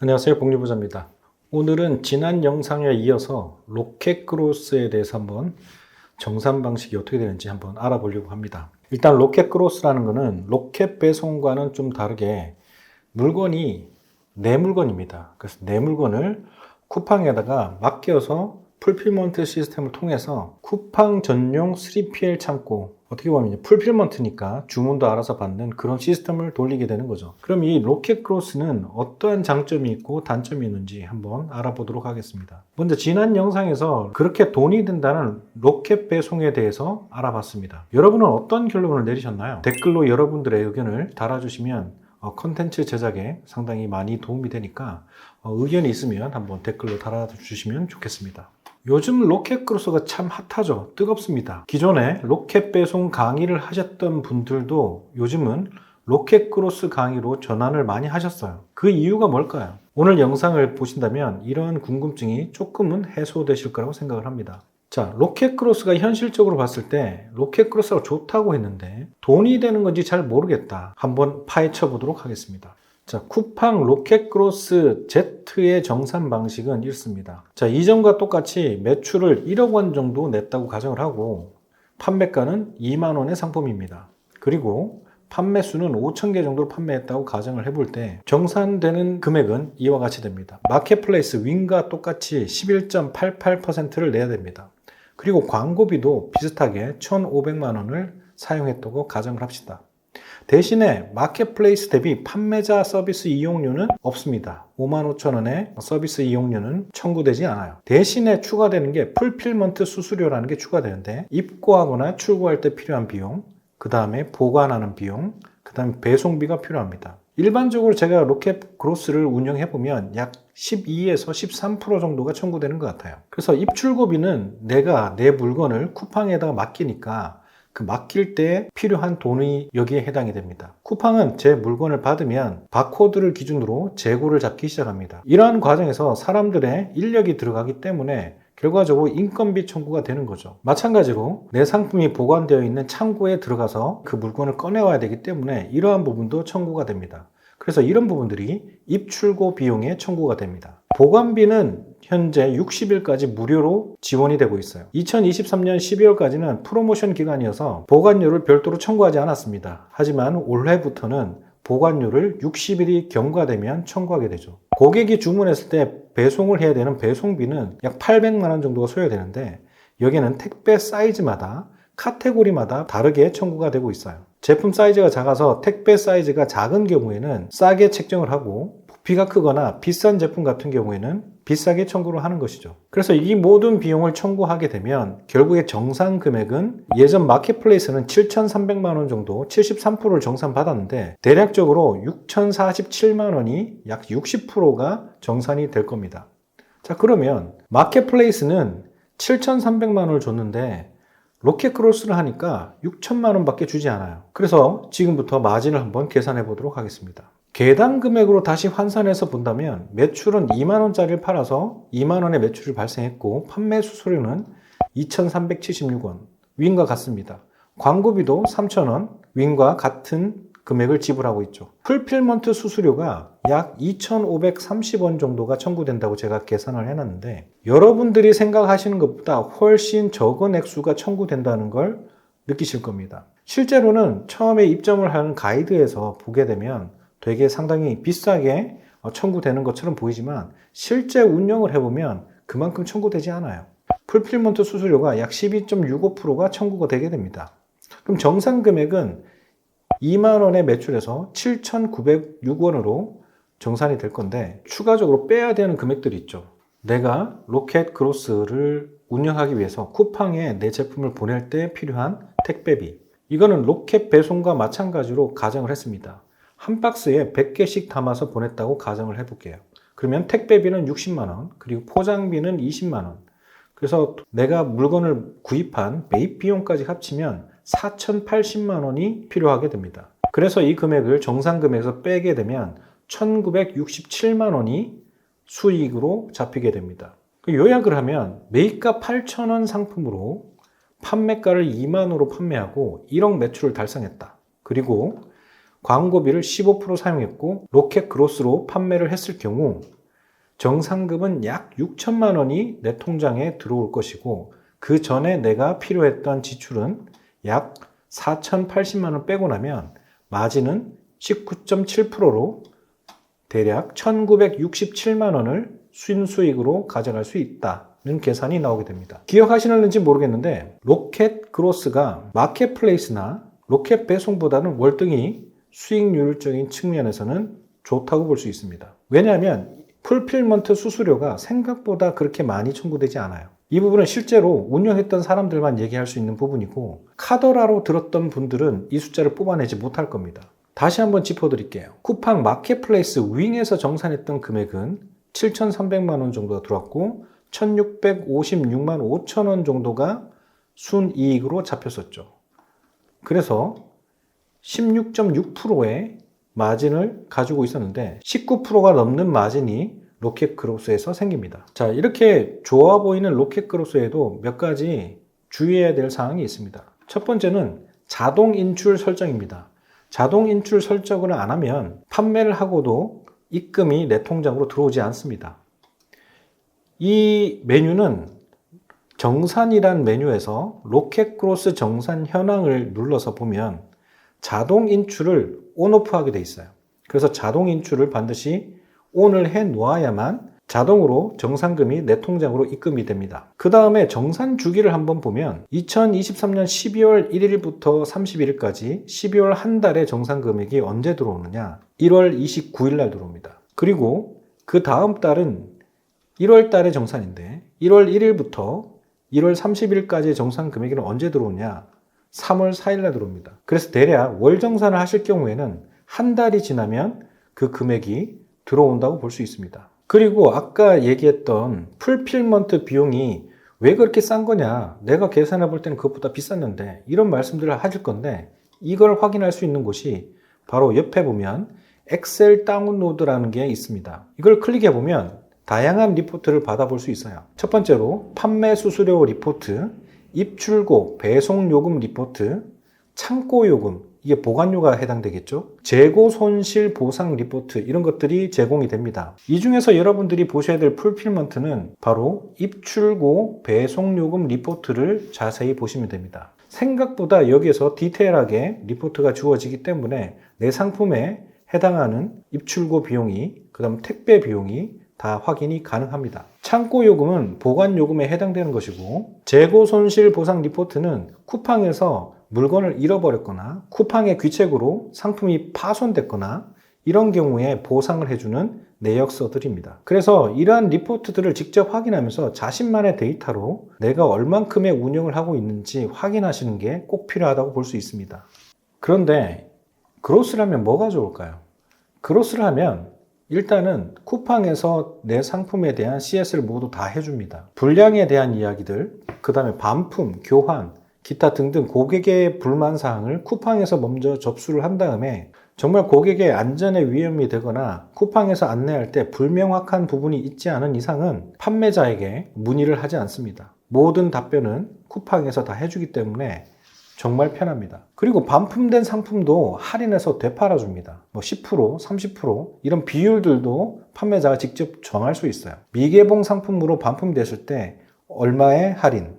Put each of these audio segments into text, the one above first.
안녕하세요, 복리부자입니다. 오늘은 지난 영상에 이어서 로켓크로스에 대해서 한번 정산 방식이 어떻게 되는지 한번 알아보려고 합니다. 일단 로켓크로스라는 것은 로켓 배송과는 좀 다르게 물건이 내 물건입니다. 그래서 내 물건을 쿠팡에다가 맡겨서 풀필먼트 시스템을 통해서 쿠팡 전용 3PL 창고, 어떻게 보면 풀필먼트니까 주문도 알아서 받는 그런 시스템을 돌리게 되는 거죠. 그럼 이 로켓크로스는 어떠한 장점이 있고 단점이 있는지 한번 알아보도록 하겠습니다. 먼저 지난 영상에서 그렇게 돈이 든다는 로켓 배송에 대해서 알아봤습니다. 여러분은 어떤 결론을 내리셨나요? 댓글로 여러분들의 의견을 달아주시면 컨텐츠 제작에 상당히 많이 도움이 되니까 의견이 있으면 한번 댓글로 달아주시면 좋겠습니다. 요즘 로켓크로스가 참 핫하죠. 뜨겁습니다. 기존에 로켓 배송 강의를 하셨던 분들도 요즘은 로켓크로스 강의로 전환을 많이 하셨어요. 그 이유가 뭘까요? 오늘 영상을 보신다면 이러한 궁금증이 조금은 해소되실 거라고 생각을 합니다. 자, 로켓크로스가 현실적으로 봤을 때 로켓크로스가 좋다고 했는데 돈이 되는 건지 잘 모르겠다. 한번 파헤쳐 보도록 하겠습니다. 자, 쿠팡 로켓크로스 Z의 정산 방식은 이렇습니다. 자, 이전과 똑같이 매출을 1억 원 정도 냈다고 가정을 하고 판매가는 2만 원의 상품입니다. 그리고 판매 수는 5,000개 정도로 판매했다고 가정을 해볼 때 정산되는 금액은 이와 같이 됩니다. 마켓플레이스 윈과 똑같이 11.88%를 내야 됩니다. 그리고 광고비도 비슷하게 1,500만 원을 사용했다고 가정을 합시다. 대신에 마켓플레이스 대비 판매자 서비스 이용료는 없습니다. 55,000원의 서비스 이용료는 청구되지 않아요. 대신에 추가되는 게 풀필먼트 수수료라는 게 추가되는데 입고하거나 출고할 때 필요한 비용, 그 다음에 보관하는 비용, 그 다음에 배송비가 필요합니다. 일반적으로 제가 로켓크로스를 운영해보면 약 12에서 13% 정도가 청구되는 것 같아요. 그래서 입출고비는 내가 내 물건을 쿠팡에다가 맡기니까 그 맡길 때 필요한 돈이 여기에 해당이 됩니다. 쿠팡은 제 물건을 받으면 바코드를 기준으로 재고를 잡기 시작합니다. 이러한 과정에서 사람들의 인력이 들어가기 때문에 결과적으로 인건비 청구가 되는 거죠. 마찬가지로 내 상품이 보관되어 있는 창고에 들어가서 그 물건을 꺼내와야 되기 때문에 이러한 부분도 청구가 됩니다. 그래서 이런 부분들이 입출고 비용에 청구가 됩니다. 보관비는 현재 60일까지 무료로 지원이 되고 있어요. 2023년 12월까지는 프로모션 기간이어서 보관료를 별도로 청구하지 않았습니다. 하지만 올해부터는 보관료를 60일이 경과되면 청구하게 되죠. 고객이 주문했을 때 배송을 해야 되는 배송비는 약 800만 원 정도가 소요되는데 여기는 택배 사이즈마다 카테고리마다 다르게 청구가 되고 있어요. 제품 사이즈가 작아서 택배 사이즈가 작은 경우에는 싸게 책정을 하고 부피가 크거나 비싼 제품 같은 경우에는 비싸게 청구를 하는 것이죠. 그래서 이 모든 비용을 청구하게 되면 결국에 정산 금액은 예전 마켓플레이스는 7,300만 원 정도 73%를 정산 받았는데 대략적으로 6,047만 원이 약 60%가 정산이 될 겁니다. 자, 그러면 마켓플레이스는 7,300만 원을 줬는데 로켓크로스를 하니까 6천만 원밖에 주지 않아요. 그래서 지금부터 마진을 한번 계산해 보도록 하겠습니다. 개당 금액으로 다시 환산해서 본다면 매출은 2만 원짜리를 팔아서 2만 원의 매출이 발생했고 판매 수수료는 2,376원, 윈과 같습니다. 광고비도 3,000원, 윈과 같은 금액을 지불하고 있죠. 풀필먼트 수수료가 약 2,530원 정도가 청구된다고 제가 계산을 해놨는데 여러분들이 생각하시는 것보다 훨씬 적은 액수가 청구된다는 걸 느끼실 겁니다. 실제로는 처음에 입점을 하는 가이드에서 보게 되면 되게 상당히 비싸게 청구되는 것처럼 보이지만 실제 운영을 해보면 그만큼 청구되지 않아요. 풀필먼트 수수료가 약 12.65%가 청구가 되게 됩니다. 그럼 정산 금액은 2만 원의 매출에서 7,906원으로 정산이 될 건데 추가적으로 빼야 되는 금액들이 있죠. 내가 로켓크로스를 운영하기 위해서 쿠팡에 내 제품을 보낼 때 필요한 택배비, 이거는 로켓 배송과 마찬가지로 가정을 했습니다. 한 박스에 100개씩 담아서 보냈다고 가정을 해볼게요. 그러면 택배비는 60만 원, 그리고 포장비는 20만 원. 그래서 내가 물건을 구입한 매입 비용까지 합치면 4,080만 원이 필요하게 됩니다. 그래서 이 금액을 정산 금액에서 빼게 되면 1,967만 원이 수익으로 잡히게 됩니다. 요약을 하면 매입가 8,000원 상품으로 판매가를 2만 원으로 판매하고 1억 매출을 달성했다. 그리고 광고비를 15% 사용했고 로켓 그로스로 판매를 했을 경우 정산금은 약 6천만 원이 내 통장에 들어올 것이고 그 전에 내가 필요했던 지출은 약 4,080만 원 빼고 나면 마진은 19.7%로 대략 1,967만 원을 순수익으로 가져갈 수 있다는 계산이 나오게 됩니다. 기억하시는지 모르겠는데 로켓 그로스가 마켓플레이스나 로켓 배송보다는 월등히 수익률적인 측면에서는 좋다고 볼 수 있습니다. 왜냐하면 풀필먼트 수수료가 생각보다 그렇게 많이 청구되지 않아요. 이 부분은 실제로 운영했던 사람들만 얘기할 수 있는 부분이고 카더라로 들었던 분들은 이 숫자를 뽑아내지 못할 겁니다. 다시 한번 짚어드릴게요. 쿠팡 마켓플레이스 윙에서 정산했던 금액은 7,300만 원 정도가 들어왔고 1,656만 5천 원 정도가 순이익으로 잡혔었죠. 그래서 16.6%의 마진을 가지고 있었는데 19%가 넘는 마진이 로켓 그로스에서 생깁니다. 자, 이렇게 좋아 보이는 로켓 그로스에도 몇 가지 주의해야 될 사항이 있습니다. 첫 번째는 자동 인출 설정입니다. 자동 인출 설정을 안 하면 판매를 하고도 입금이 내 통장으로 들어오지 않습니다. 이 메뉴는 정산이란 메뉴에서 로켓 그로스 정산 현황을 눌러서 보면 자동 인출을 온오프 하게 돼 있어요. 그래서 자동 인출을 반드시 ON을 해 놓아야만 자동으로 정산금이 내 통장으로 입금이 됩니다. 그 다음에 정산 주기를 한번 보면 2023년 12월 1일부터 31일까지 12월 한 달에 정산 금액이 언제 들어오느냐? 1월 29일 날 들어옵니다. 그리고 그 다음 달은 1월 달에 정산인데 1월 1일부터 1월 30일까지의 정산 금액은 언제 들어오냐? 3월 4일 날 들어옵니다. 그래서 대략 월 정산을 하실 경우에는 한 달이 지나면 그 금액이 들어온다고 볼 수 있습니다. 그리고 아까 얘기했던 풀필먼트 비용이 왜 그렇게 싼 거냐, 내가 계산해 볼 때는 그것보다 비쌌는데, 이런 말씀들을 하실 건데 이걸 확인할 수 있는 곳이 바로 옆에 보면 엑셀 다운로드라는 게 있습니다. 이걸 클릭해 보면 다양한 리포트를 받아볼 수 있어요. 첫 번째로 판매 수수료 리포트, 입출고 배송 요금 리포트, 창고 요금, 이게 보관료가 해당되겠죠. 재고 손실 보상 리포트, 이런 것들이 제공이 됩니다. 이 중에서 여러분들이 보셔야 될 풀필먼트는 바로 입출고 배송 요금 리포트를 자세히 보시면 됩니다. 생각보다 여기에서 디테일하게 리포트가 주어지기 때문에 내 상품에 해당하는 입출고 비용이, 그 다음 택배 비용이 다 확인이 가능합니다. 창고 요금은 보관 요금에 해당되는 것이고, 재고 손실 보상 리포트는 쿠팡에서 물건을 잃어버렸거나 쿠팡의 귀책으로 상품이 파손됐거나 이런 경우에 보상을 해주는 내역서들입니다. 그래서 이러한 리포트들을 직접 확인하면서 자신만의 데이터로 내가 얼만큼의 운영을 하고 있는지 확인하시는 게 꼭 필요하다고 볼 수 있습니다. 그런데 그로스를 하면 뭐가 좋을까요? 그로스를 하면 일단은 쿠팡에서 내 상품에 대한 CS를 모두 다 해줍니다. 불량에 대한 이야기들, 그 다음에 반품, 교환, 기타 등등 고객의 불만사항을 쿠팡에서 먼저 접수를 한 다음에 정말 고객의 안전에 위험이 되거나 쿠팡에서 안내할 때 불명확한 부분이 있지 않은 이상은 판매자에게 문의를 하지 않습니다. 모든 답변은 쿠팡에서 다 해주기 때문에 정말 편합니다. 그리고 반품된 상품도 할인해서 되팔아 줍니다. 10%, 30% 이런 비율들도 판매자가 직접 정할 수 있어요. 미개봉 상품으로 반품됐을 때 얼마의 할인,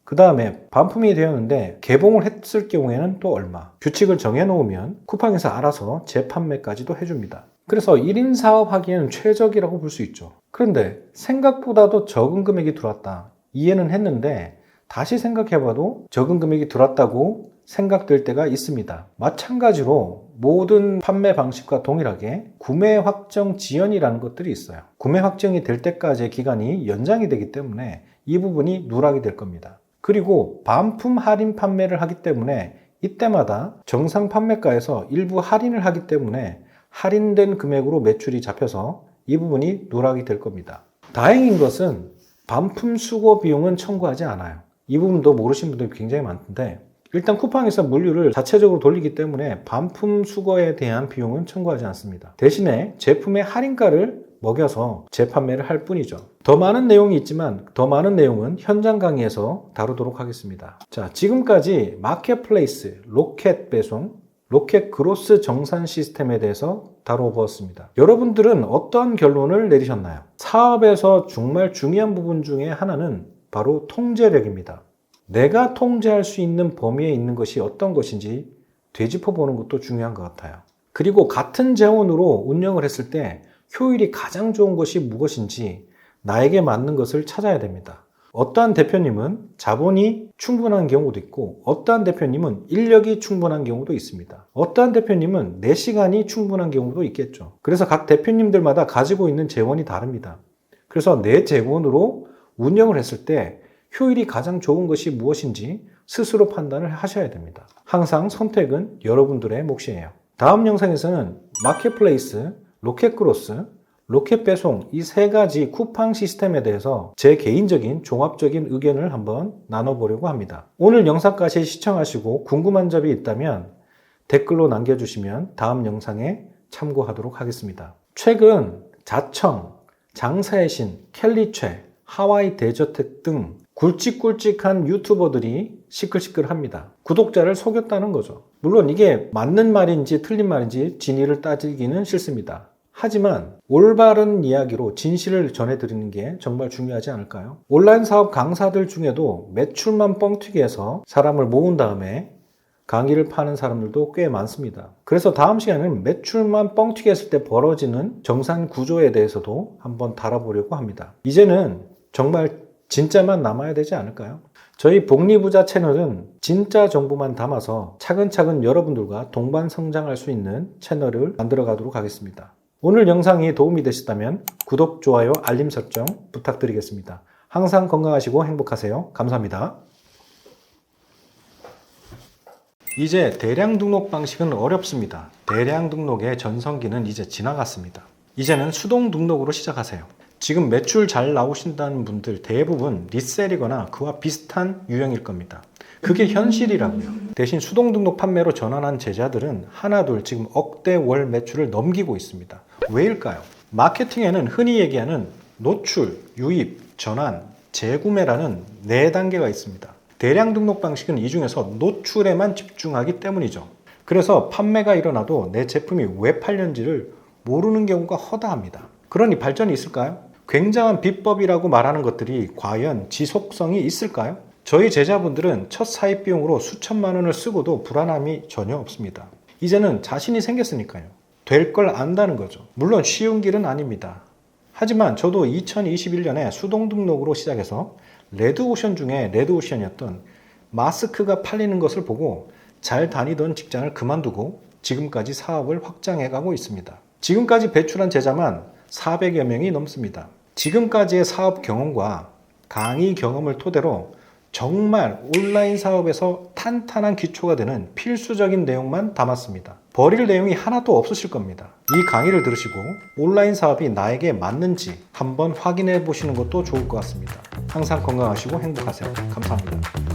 그 다음에 반품이 되었는데 개봉을 했을 경우에는 또 얼마, 규칙을 정해놓으면 쿠팡에서 알아서 재판매까지도 해줍니다. 그래서 1인 사업 하기에는 최적이라고 볼 수 있죠. 그런데 생각보다도 적은 금액이 들어왔다, 이해는 했는데 다시 생각해봐도 적은 금액이 들어왔다고 생각될 때가 있습니다. 마찬가지로 모든 판매 방식과 동일하게 구매 확정 지연이라는 것들이 있어요. 구매 확정이 될 때까지의 기간이 연장이 되기 때문에 이 부분이 누락이 될 겁니다. 그리고 반품 할인 판매를 하기 때문에 이때마다 정상 판매가에서 일부 할인을 하기 때문에 할인된 금액으로 매출이 잡혀서 이 부분이 누락이 될 겁니다. 다행인 것은 반품 수거 비용은 청구하지 않아요. 이 부분도 모르시는 분들이 굉장히 많은데 일단 쿠팡에서 물류를 자체적으로 돌리기 때문에 반품 수거에 대한 비용은 청구하지 않습니다. 대신에 제품의 할인가를 먹여서 재판매를 할 뿐이죠. 더 많은 내용이 있지만 더 많은 내용은 현장 강의에서 다루도록 하겠습니다. 자, 지금까지 마켓플레이스, 로켓 배송, 로켓 그로스 정산 시스템에 대해서 다뤄보았습니다. 여러분들은 어떤 결론을 내리셨나요? 사업에서 정말 중요한 부분 중에 하나는 바로 통제력입니다. 내가 통제할 수 있는 범위에 있는 것이 어떤 것인지 되짚어보는 것도 중요한 것 같아요. 그리고 같은 재원으로 운영을 했을 때 효율이 가장 좋은 것이 무엇인지 나에게 맞는 것을 찾아야 됩니다. 어떠한 대표님은 자본이 충분한 경우도 있고 어떠한 대표님은 인력이 충분한 경우도 있습니다. 어떠한 대표님은 내 시간이 충분한 경우도 있겠죠. 그래서 각 대표님들마다 가지고 있는 재원이 다릅니다. 그래서 내 재원으로 운영을 했을 때 효율이 가장 좋은 것이 무엇인지 스스로 판단을 하셔야 됩니다. 항상 선택은 여러분들의 몫이에요. 다음 영상에서는 마켓플레이스, 로켓크로스, 로켓 배송 이 세 가지 쿠팡 시스템에 대해서 제 개인적인 종합적인 의견을 한번 나눠보려고 합니다. 오늘 영상까지 시청하시고 궁금한 점이 있다면 댓글로 남겨주시면 다음 영상에 참고하도록 하겠습니다. 최근 자청, 장사의 신, 켈리최, 하와이 대저택 등 굵직굵직한 유튜버들이 시끌시끌합니다. 구독자를 속였다는 거죠. 물론 이게 맞는 말인지 틀린 말인지 진위를 따지기는 싫습니다. 하지만 올바른 이야기로 진실을 전해드리는 게 정말 중요하지 않을까요? 온라인 사업 강사들 중에도 매출만 뻥튀기 해서 사람을 모은 다음에 강의를 파는 사람들도 꽤 많습니다. 그래서 다음 시간에는 매출만 뻥튀기 했을 때 벌어지는 정산 구조에 대해서도 한번 다뤄보려고 합니다. 이제는 정말 진짜만 남아야 되지 않을까요? 저희 복리부자 채널은 진짜 정보만 담아서 차근차근 여러분들과 동반 성장할 수 있는 채널을 만들어 가도록 하겠습니다. 오늘 영상이 도움이 되셨다면 구독, 좋아요, 알림 설정 부탁드리겠습니다. 항상 건강하시고 행복하세요. 감사합니다. 이제 대량 등록 방식은 어렵습니다. 대량 등록의 전성기는 이제 지나갔습니다. 이제는 수동 등록으로 시작하세요. 지금 매출 잘 나오신다는 분들 대부분 리셀이거나 그와 비슷한 유형일 겁니다. 그게 현실이라고요. 대신 수동 등록 판매로 전환한 제자들은 하나둘 지금 억대 월 매출을 넘기고 있습니다. 왜일까요? 마케팅에는 흔히 얘기하는 노출, 유입, 전환, 재구매라는 4단계가 있습니다. 대량 등록 방식은 이 중에서 노출에만 집중하기 때문이죠. 그래서 판매가 일어나도 내 제품이 왜 팔렸는지를 모르는 경우가 허다합니다. 그러니 발전이 있을까요? 굉장한 비법이라고 말하는 것들이 과연 지속성이 있을까요? 저희 제자분들은 첫 사입 비용으로 수천만 원을 쓰고도 불안함이 전혀 없습니다. 이제는 자신이 생겼으니까요. 될 걸 안다는 거죠. 물론 쉬운 길은 아닙니다. 하지만 저도 2021년에 수동 등록으로 시작해서 레드오션 중에 레드오션이었던 마스크가 팔리는 것을 보고 잘 다니던 직장을 그만두고 지금까지 사업을 확장해 가고 있습니다. 지금까지 배출한 제자만 400여 명이 넘습니다. 지금까지의 사업 경험과 강의 경험을 토대로 정말 온라인 사업에서 탄탄한 기초가 되는 필수적인 내용만 담았습니다. 버릴 내용이 하나도 없으실 겁니다. 이 강의를 들으시고 온라인 사업이 나에게 맞는지 한번 확인해 보시는 것도 좋을 것 같습니다. 항상 건강하시고 행복하세요. 감사합니다.